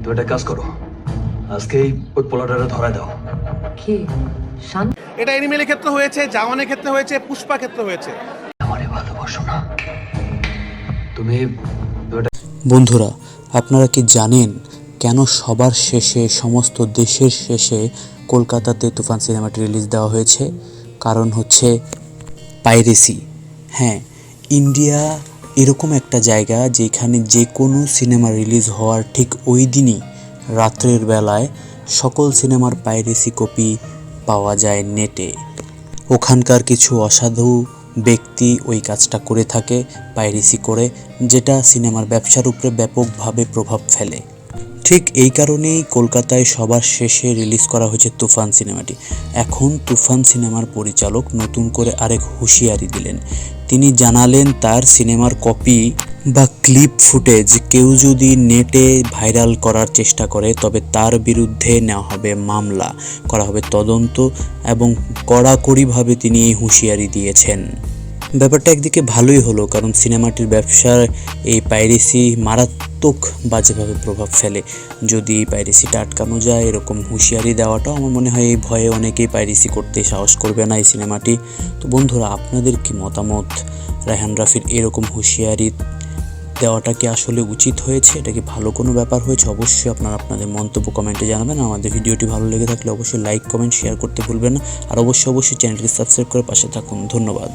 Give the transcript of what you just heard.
তো একটা কাজ করো, আজকেই ওই পোলাটারে ধরায় দাও। কে? শান? এটা এনিমেলের ক্ষেত্রে হয়েছে, জাওয়ানের ক্ষেত্রে হয়েছে, পুষ্পা ক্ষেত্রে হয়েছে। আমারে ভালোবাসো না তুমি? বন্ধুরা, আপনারা কি জানেন কেন সবার শেষে, সমস্ত দেশের শেষে কলকাতাতে তুফান সিনেমাটি রিলিজ দেওয়া হয়েছে? কারণ হচ্ছে পাইরেসি। হ্যাঁ, ইন্ডিয়া এরকম একটা জায়গা যেখানে যে কোনো সিনেমা রিলিজ হওয়ার ঠিক ওই দিনই রাত্রের বেলায় সকল সিনেমার পাইরেসি কপি পাওয়া যায় নেটে। ওখানকার কিছু অসাধু ব্যক্তি ওই কাজটা করে থাকে, পাইরেসি করে, যেটা সিনেমার ব্যবসার উপরে ব্যাপকভাবে প্রভাব ফেলে। ঠিক এই কারণেই কলকাতায় সবার শেষে রিলিজ করা হয়েছে তুফান সিনেমাটি। এখন তুফান সিনেমার পরিচালক নতুন করে আরেক হুঁশিয়ারি দিলেন। তিনি জানালেন তার সিনেমার কপি বা ক্লিপ ফুটেজ কেউ যদি নেটে ভাইরাল করার চেষ্টা করে তবে তার বিরুদ্ধে নেওয়া হবে মামলা, করা হবে তদন্ত, এবং কড়াকড়িভাবে তিনি এই হুঁশিয়ারি দিয়েছেন। ব্যাপারটা একদিকে ভালোই হলো, কারণ সিনেমাটির ব্যবসার এই পাইরেসি মারাত্মক বাজেভাবে প্রভাব ফেলে। যদি এই পাইরেসিটা আটকানো যায়, এরকম হুঁশিয়ারি দেওয়াটাও আমার মনে হয় এই ভয়ে অনেকেই পাইরেসি করতে সাহস করবে না এই সিনেমাটি। তো বন্ধুরা, আপনাদের কি মতামত? রায়হান রাফির এরকম হুঁশিয়ারি দেওয়াটা কি আসলে উচিত হয়েছে? এটা কি ভালো কোনো ব্যাপার হয়েছে? অবশ্যই আপনারা আপনাদের মন্তব্য কমেন্টে জানাবেন। আমাদের ভিডিওটি ভালো লেগে থাকলে অবশ্যই লাইক, কমেন্ট, শেয়ার করতে ভুলবেন না। আর অবশ্যই চ্যানেলটি সাবস্ক্রাইব করে পাশে থাকুন। ধন্যবাদ।